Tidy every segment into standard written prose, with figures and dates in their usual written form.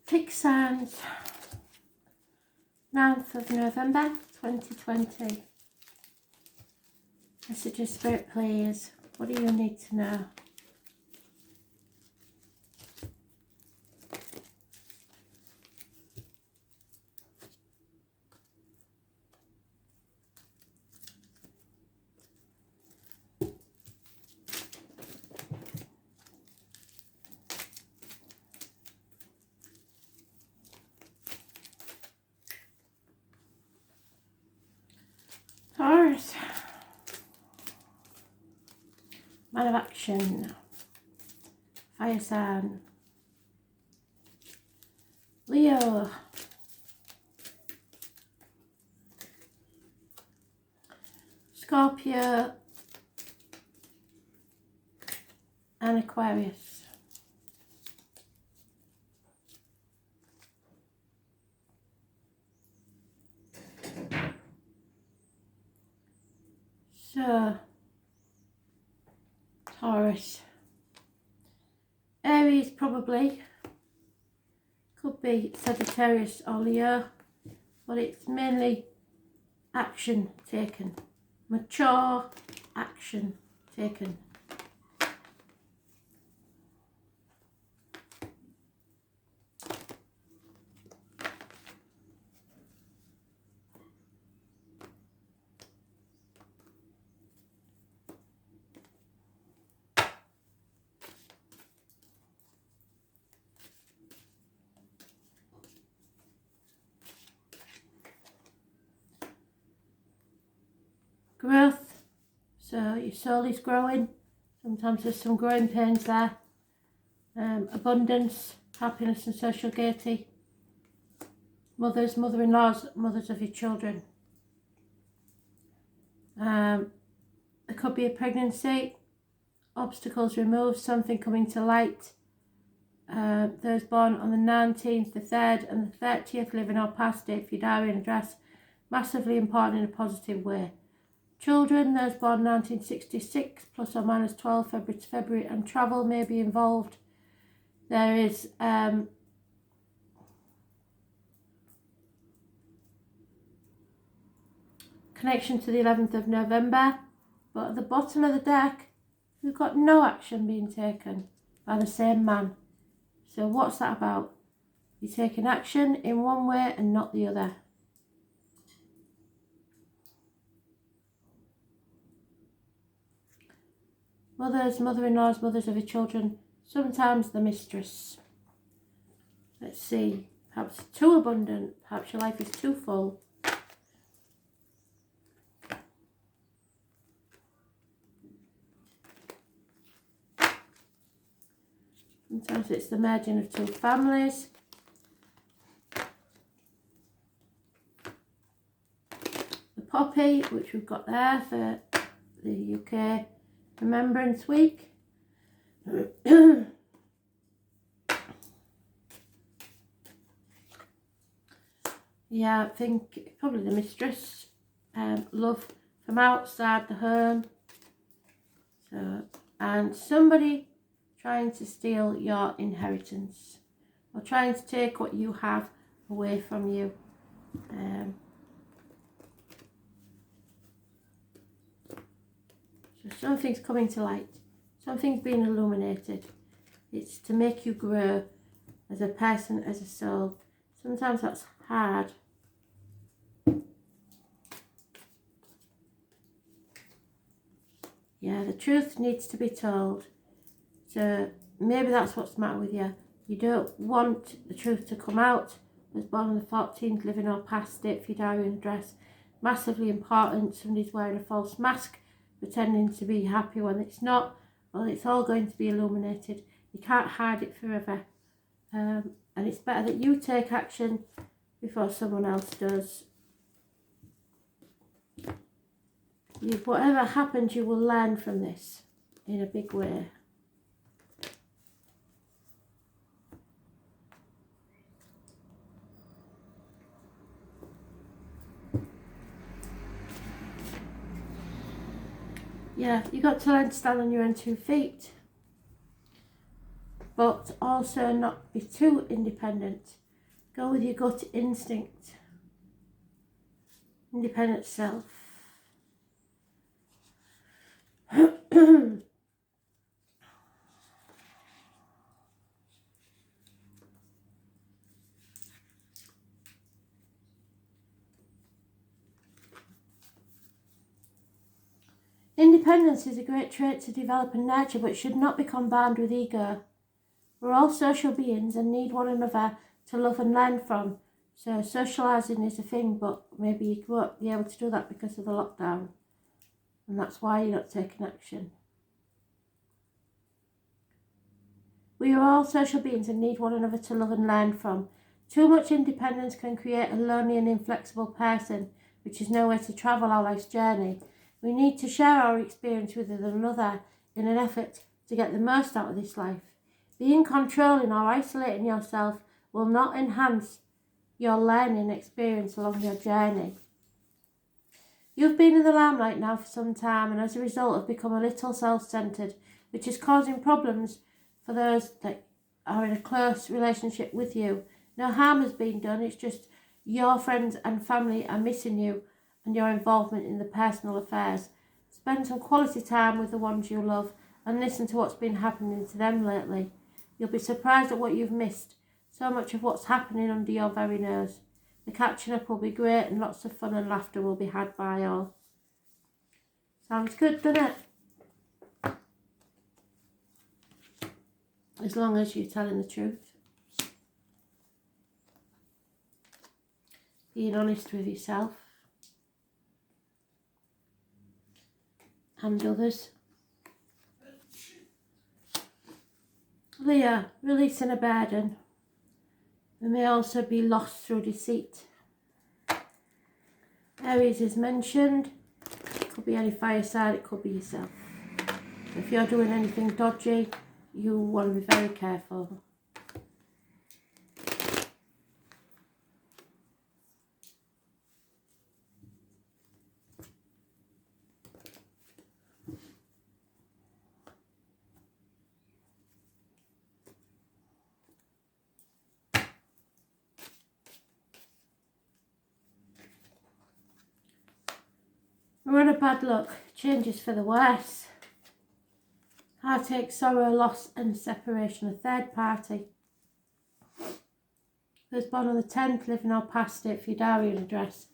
Tick signs, 9th of November 2020. Messages, Spirit, please. What do you need to know? Taurus, man of action, fire sign. Leo, Scorpio and Aquarius. So, Taurus, Aries probably, could be Sagittarius or Leo, but it's mainly action taken, mature action taken. Growth, so your soul is growing. Sometimes there's some growing pains there. Abundance, happiness and social gaiety. Mothers, mother-in-laws, mothers of your children. There could be a pregnancy, obstacles removed, something coming to light. Those born on the 19th, the 3rd and the 30th, living or past date for your diary and address, massively important in a positive way. Children, those born 1966, plus or minus 12 February to February, and travel may be involved. There is connection to the 11th of November, but at the bottom of the deck, we've got no action being taken by the same man. So what's that about? You're taking action in one way and not the other. Mothers, mother-in-laws, mothers of your children, sometimes the mistress. Let's see, perhaps too abundant, perhaps your life is too full. Sometimes it's the merging of two families. The poppy, which we've got there for the UK Remembrance Week. Yeah, I think probably the mistress. Love from outside the home. So, and somebody trying to steal your inheritance or trying to take what you have away from you. So something's coming to light, something's being illuminated. It's to make you grow as a person, as a soul. Sometimes that's hard. Yeah, the truth needs to be told. So maybe that's what's the matter with you. You don't want the truth to come out. Was born on the 14th, living or past date for your diary and address. Massively important. Somebody's wearing a false mask, pretending to be happy when it's not. Well, it's all going to be illuminated. You can't hide it forever. And it's better that you take action before someone else does. Whatever happens, you will learn from this in a big way. Yeah, you got to learn to stand on your own 2 feet, but also not be too independent. Go with your gut instinct. Independent self. Independence is a great trait to develop and nurture, but should not be combined with ego. We're all social beings and need one another to love and learn from. So socialising is a thing, but maybe you won't be able to do that because of the lockdown. And that's why you're not taking action. We are all social beings and need one another to love and learn from. Too much independence can create a lonely and inflexible person, which is nowhere to travel our life's journey. We need to share our experience with another in an effort to get the most out of this life. Being controlling or isolating yourself will not enhance your learning experience along your journey. You've been in the limelight now for some time, and as a result have become a little self-centred, which is causing problems for those that are in a close relationship with you. No harm has been done, it's just your friends and family are missing you and your involvement in the personal affairs. Spend some quality time with the ones you love and listen to what's been happening to them lately. You'll be surprised at what you've missed. So much of what's happening under your very nose. The catching up will be great and lots of fun and laughter will be had by all. Sounds good, doesn't it? As long as you're telling the truth. Being honest with yourself. And others. Leo, releasing a burden. There may also be loss through deceit. Aries is mentioned. It could be any fire side, it could be yourself. If you're doing anything dodgy, you want to be very careful. We're on a bad luck. Changes for the worse. Heartache, sorrow, loss and separation. A third party. Those born on the 10th, living or past it for your diary and address.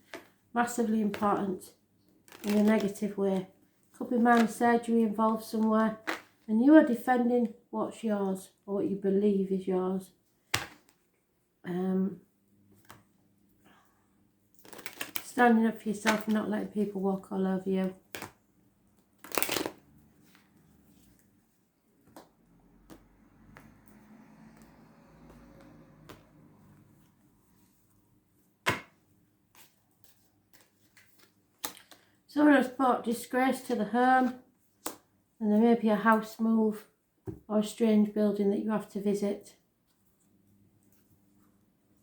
Massively important in a negative way. Could be minor surgery involved somewhere. And you are defending what's yours or what you believe is yours. Standing up for yourself and not letting people walk all over you. Someone has brought disgrace to the home, and there may be a house move or a strange building that you have to visit.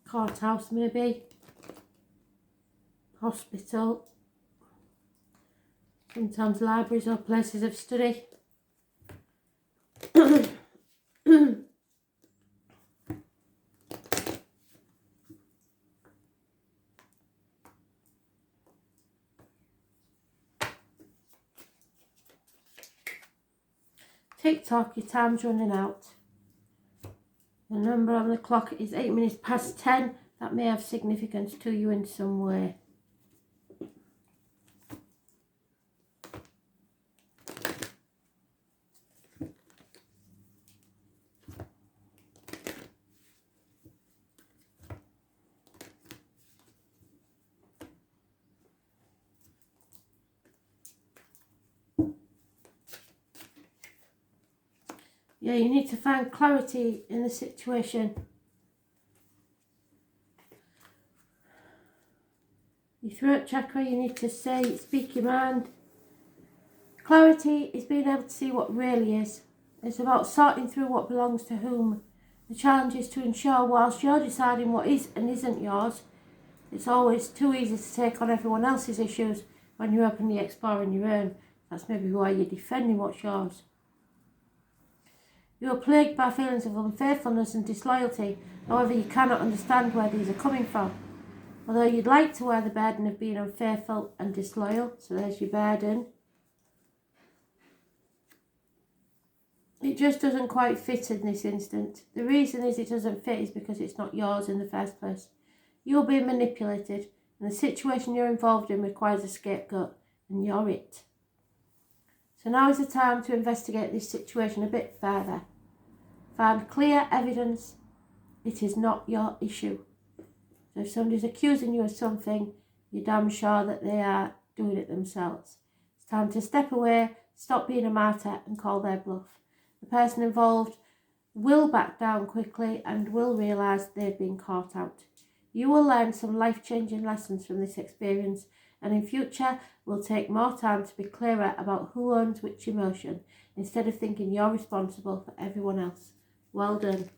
Courthouse maybe. Hospital, sometimes libraries or places of study. TikTok, your time's running out. The number on the clock is 8 minutes past 10. That may have significance to you in some way. Yeah, you need to find clarity in the situation. Your throat chakra, you need to speak your mind. Clarity is being able to see what really is. It's about sorting through what belongs to whom. The challenge is to ensure whilst you're deciding what is and isn't yours, it's always too easy to take on everyone else's issues when you're openly exploring your own. That's maybe why you're defending what's yours. You are plagued by feelings of unfaithfulness and disloyalty. However, you cannot understand where these are coming from. Although you'd like to wear the burden of being unfaithful and disloyal, so there's your burden, it just doesn't quite fit in this instant. The reason is it doesn't fit is because it's not yours in the first place. You're being manipulated, and the situation you're involved in requires a scapegoat, and you're it. So now is the time to investigate this situation a bit further. Find clear evidence it is not your issue. So if somebody's accusing you of something, you're damn sure that they are doing it themselves. It's time to step away, stop being a martyr, and call their bluff. The person involved will back down quickly and will realise they've been caught out. You will learn some life-changing lessons from this experience, and in future will take more time to be clearer about who owns which emotion, instead of thinking you're responsible for everyone else. Well done.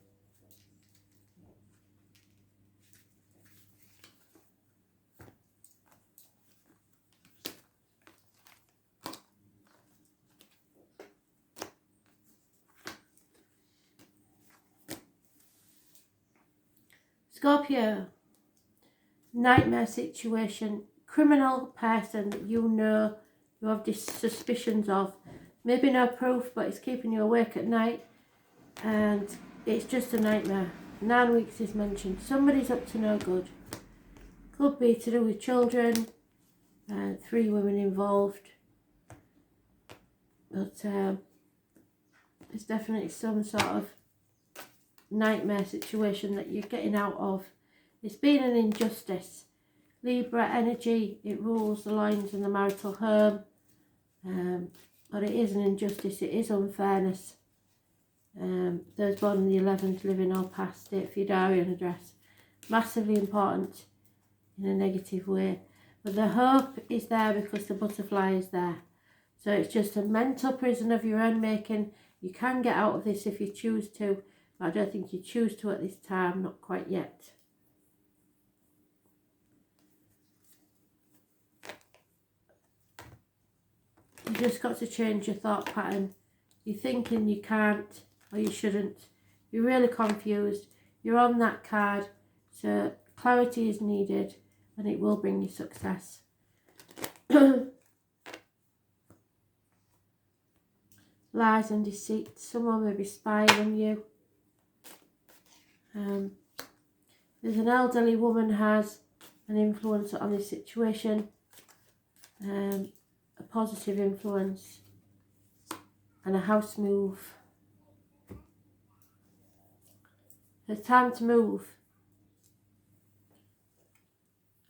Scorpio, nightmare situation, criminal person that you know you have suspicions of. Maybe no proof, but it's keeping you awake at night, and it's just a nightmare. 9 weeks is mentioned. Somebody's up to no good. Could be to do with children, 3 women involved, but there's definitely some sort of nightmare situation that you're getting out of. It's been an injustice. Libra energy, it rules the lines in the marital home, but it is an injustice, it is unfairness. Those born on the 11th, living or past it for your diary and address. Massively important in a negative way. But the hope is there because the butterfly is there. So it's just a mental prison of your own making. You can get out of this if you choose to, but I don't think you choose to at this time, not quite yet. You just got to change your thought pattern. You're thinking you can't or you shouldn't. You're really confused. You're on that card, so clarity is needed and it will bring you success. Lies and deceit. Someone may be spying on you. There's an elderly woman has an influence on this situation, a positive influence, and a house move. It's time to move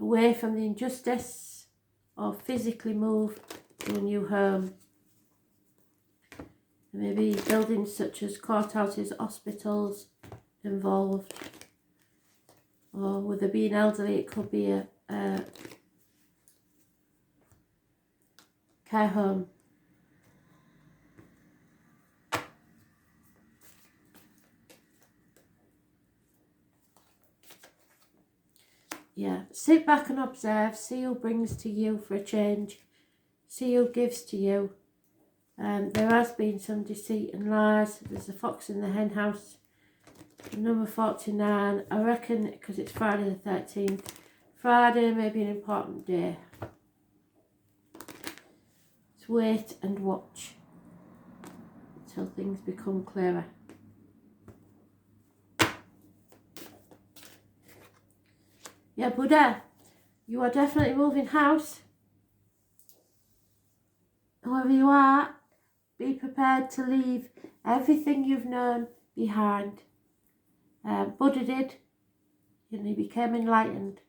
away from the injustice or physically move to a new home. There may be buildings such as courthouses, hospitals involved, or with it being elderly, it could be a care home. Yeah, sit back and observe, see who brings to you for a change, see who gives to you. There has been some deceit and lies. There's a fox in the hen house. Number 49, I reckon, because it's Friday the 13th. Friday may be an important day. Let's wait and watch until things become clearer. Yeah, Buddha, you are definitely moving house. Whoever you are, be prepared to leave everything you've known behind. Buddha did, and he became enlightened.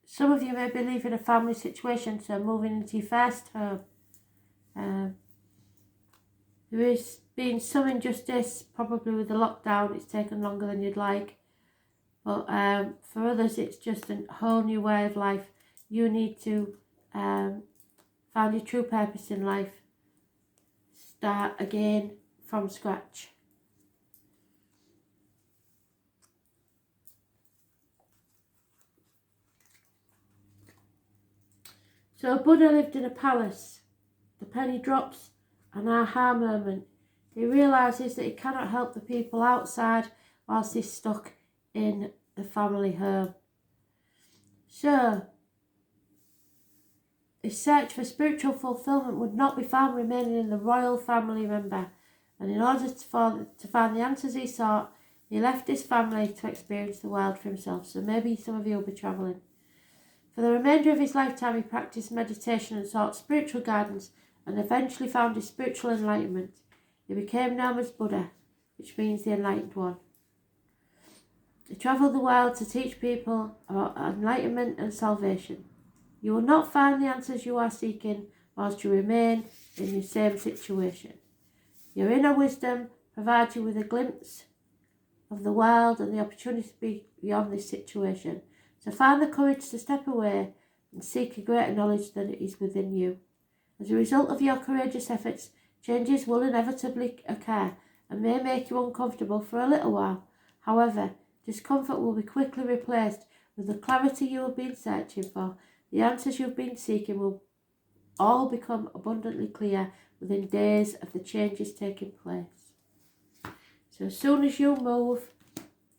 Some of you may be leaving a family situation, so moving into your first home. There is been some injustice, probably with the lockdown. It's taken longer than you'd like. But for others, it's just a whole new way of life. You need to find your true purpose in life. Start again from scratch. So Buddha lived in a palace. The penny drops an aha moment. He realises that he cannot help the people outside whilst he's stuck in the family home. So, his search for spiritual fulfilment would not be found remaining in the royal family member, and in order to find the answers he sought, he left his family to experience the world for himself. So maybe some of you will be travelling. For the remainder of his lifetime, he practiced meditation and sought spiritual guidance, and eventually found his spiritual enlightenment. He became known as Buddha, which means the enlightened one. He travelled the world to teach people about enlightenment and salvation. You will not find the answers you are seeking whilst you remain in the same situation. Your inner wisdom provides you with a glimpse of the world and the opportunity to be beyond this situation. So find the courage to step away and seek a greater knowledge that is within you. As a result of your courageous efforts, changes will inevitably occur and may make you uncomfortable for a little while. However, discomfort will be quickly replaced with the clarity you have been searching for. The answers you've been seeking will all become abundantly clear within days of the changes taking place. So as soon as you move,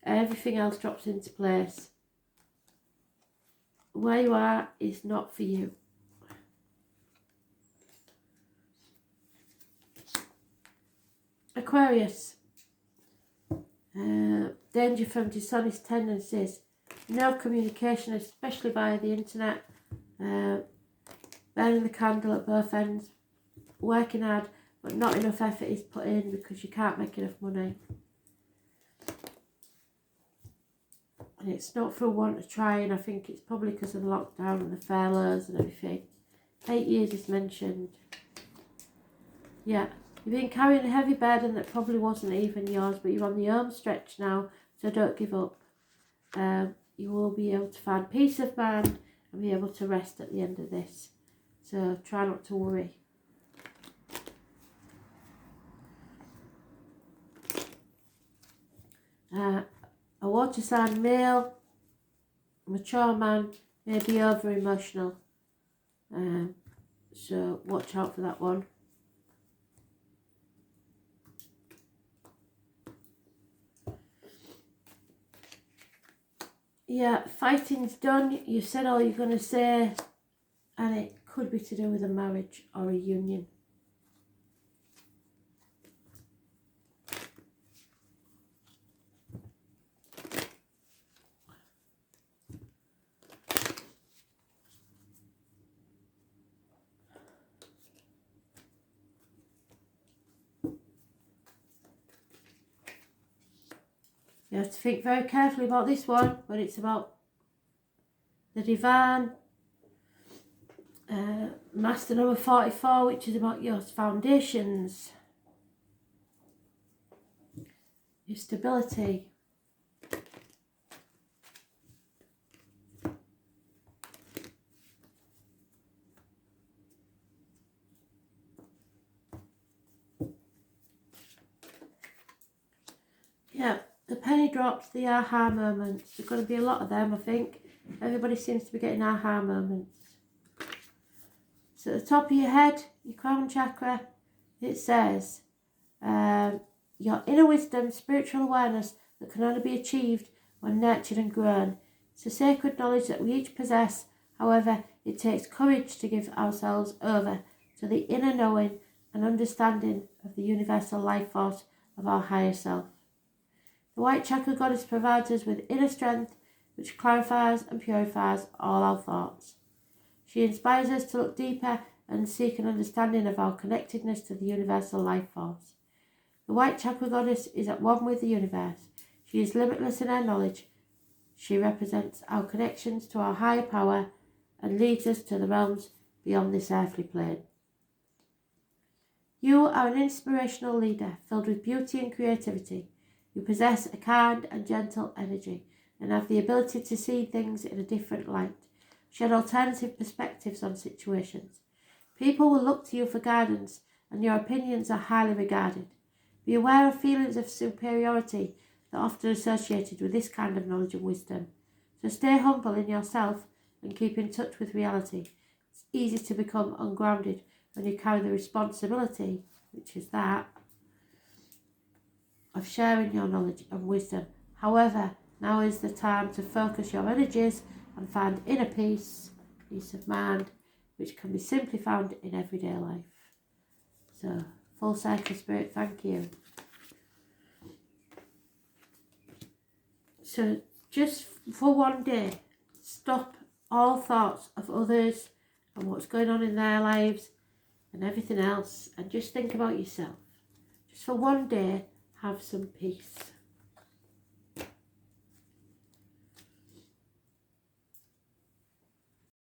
everything else drops into place. Where you are is not for you. Aquarius. Danger from dishonest tendencies. No communication, especially via the internet. Burning the candle at both ends. Working hard, but not enough effort is put in because you can't make enough money. And it's not for want of trying. I think it's probably because of the lockdown and the furloughs and everything. 8 years is mentioned. Yeah, you've been carrying a heavy burden that probably wasn't even yours, but you're on the home stretch now, so don't give up. You will be able to find peace of mind and be able to rest at the end of this. So try not to worry. A water sign male, mature man, may be over emotional. So watch out for that one. Yeah, fighting's done. You said all you're going to say, and it could be to do with a marriage or a union. You have to think very carefully about this one, but it's about the divine. Master number 44, which is about your foundations, your stability. Yeah, the penny drops, the aha moments. There's going to be a lot of them, I think. Everybody seems to be getting aha moments. So at the top of your head, your crown chakra, it says, your inner wisdom, spiritual awareness that can only be achieved when nurtured and grown. It's a sacred knowledge that we each possess. However, it takes courage to give ourselves over to the inner knowing and understanding of the universal life force of our higher self. The white chakra goddess provides us with inner strength, which clarifies and purifies all our thoughts. She inspires us to look deeper and seek an understanding of our connectedness to the universal life force. The white chakra goddess is at one with the universe. She is limitless in her knowledge. She represents our connections to our higher power and leads us to the realms beyond this earthly plane. You are an inspirational leader filled with beauty and creativity. You possess a kind and gentle energy and have the ability to see things in a different light. Shed alternative perspectives on situations. People will look to you for guidance, and your opinions are highly regarded. Be aware of feelings of superiority that are often associated with this kind of knowledge and wisdom. So stay humble in yourself and keep in touch with reality. It's easy to become ungrounded when you carry the responsibility, which is that, of sharing your knowledge and wisdom. However, now is the time to focus your energies and find inner peace, peace of mind, which can be simply found in everyday life. So, full cycle spirit, thank you. So, just for one day, stop all thoughts of others and what's going on in their lives and everything else, and just think about yourself. Just for one day, have some peace.